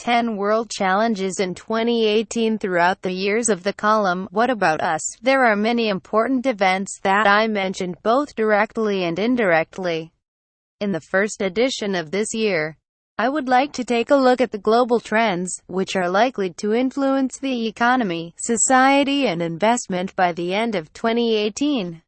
10 World Challenges in 2018. Throughout the years of the column, What About Us?, there are many important events that I mentioned both directly and indirectly. In the first edition of this year, I would like to take a look at the global trends, which are likely to influence the economy, society and investment by the end of 2018.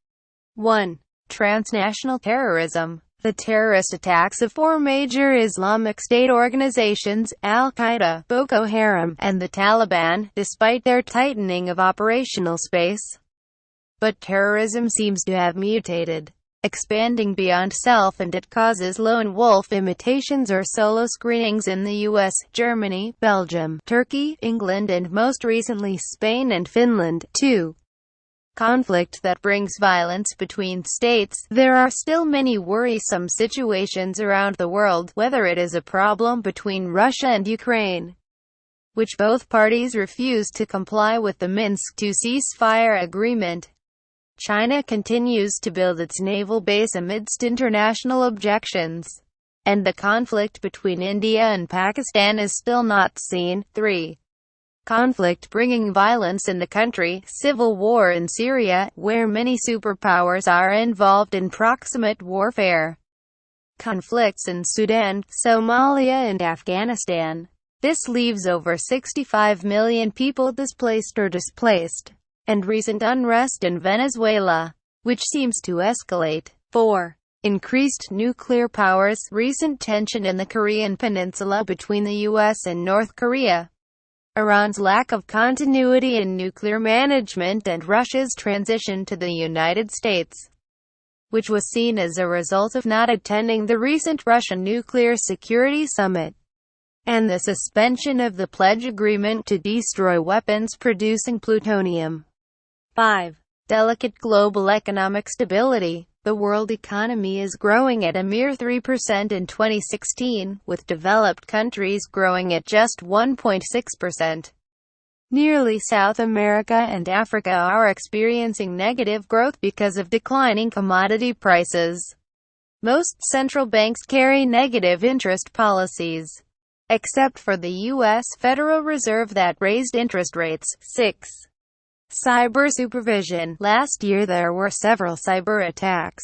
1. Transnational terrorism. The terrorist attacks of 4 major Islamic State organizations, al-Qaeda, Boko Haram, and the Taliban, despite their tightening of operational space. But terrorism seems to have mutated, expanding beyond self, and it causes lone wolf imitations or solo screenings in the US, Germany, Belgium, Turkey, England and most recently Spain and Finland. 2. Conflict that brings violence between states. There are still many worrisome situations around the world, whether it is a problem between Russia and Ukraine, which both parties refuse to comply with the Minsk II ceasefire agreement. China continues to build its naval base amidst international objections, and the conflict between India and Pakistan is still not seen. 3. Conflict bringing violence in the country. Civil war in Syria, where many superpowers are involved in proximate warfare. Conflicts in Sudan, Somalia and Afghanistan. This leaves over 65 million people displaced or displaced. And recent unrest in Venezuela, which seems to escalate. 4. Increased nuclear powers. Recent tension in the Korean peninsula between the US and North Korea. Iran's lack of continuity in nuclear management and Russia's transition to the United States, which was seen as a result of not attending the recent Russian Nuclear Security Summit, and the suspension of the pledge agreement to destroy weapons producing plutonium. 5. Delicate global economic stability. The world economy is growing at a mere 3% in 2016, with developed countries growing at just 1.6%. Nearly South America and Africa are experiencing negative growth because of declining commodity prices. Most central banks carry negative interest policies, except for the U.S. Federal Reserve that raised interest rates. 6. Cyber supervision. Last year there were several cyber attacks.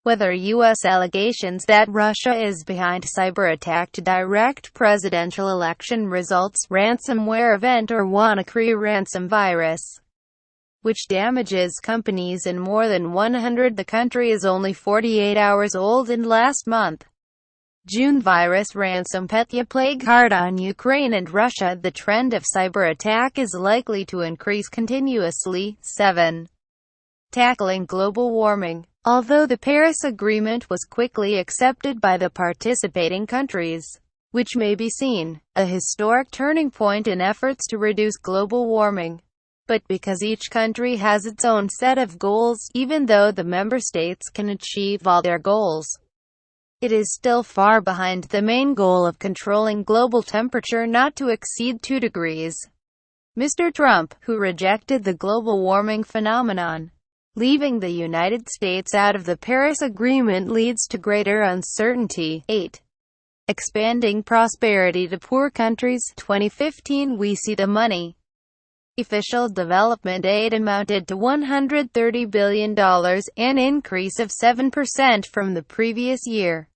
Whether U.S. allegations that Russia is behind cyber attack to direct presidential election results, ransomware event or WannaCry ransom virus, which damages companies in more than 100. The country is only 48 hours old, and last month, June, virus ransom Petya plague hard on Ukraine and Russia. The trend of cyber attack is likely to increase continuously. 7. Tackling global warming. Although the Paris Agreement was quickly accepted by the participating countries, which may be seen a historic turning point in efforts to reduce global warming, but because each country has its own set of goals, even though the member states can achieve all their goals, it is still far behind the main goal of controlling global temperature not to exceed 2 degrees. Mr. Trump, who rejected the global warming phenomenon, leaving the United States out of the Paris Agreement, leads to greater uncertainty. 8. Expanding prosperity to poor countries. 2015 we see the money. Official development aid amounted to $130 billion, an increase of 7% from the previous year.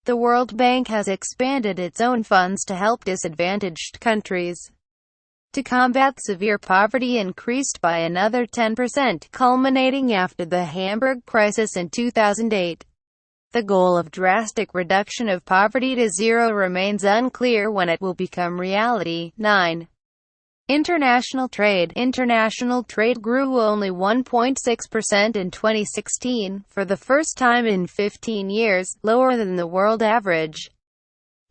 The World Bank has expanded its own funds to help disadvantaged countries to combat severe poverty, increased by another 10%, culminating after the Hamburg crisis in 2008. The goal of drastic reduction of poverty to zero remains unclear when it will become reality. 9. International trade. International trade grew only 1.6% in 2016, for the first time in 15 years, lower than the world average.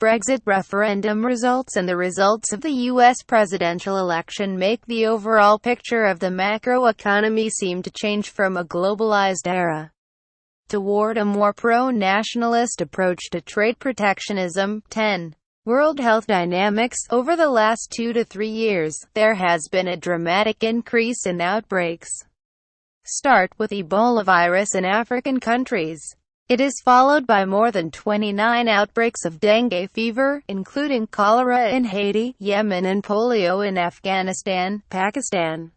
Brexit referendum results and the results of the U.S. presidential election make the overall picture of the macroeconomy seem to change from a globalized era toward a more pro-nationalist approach to trade protectionism. 10. World health dynamics. Over the last 2 to 3 years, there has been a dramatic increase in outbreaks. Start with Ebola virus in African countries. It is followed by more than 29 outbreaks of dengue fever, including cholera in Haiti, Yemen and polio in Afghanistan, Pakistan.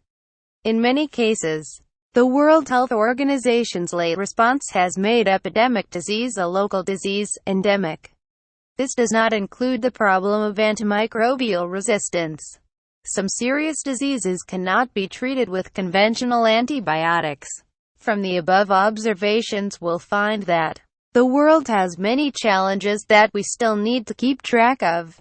In many cases, the World Health Organization's late response has made epidemic disease a local disease, endemic. This does not include the problem of antimicrobial resistance. Some serious diseases cannot be treated with conventional antibiotics. From the above observations we'll find that the world has many challenges that we still need to keep track of.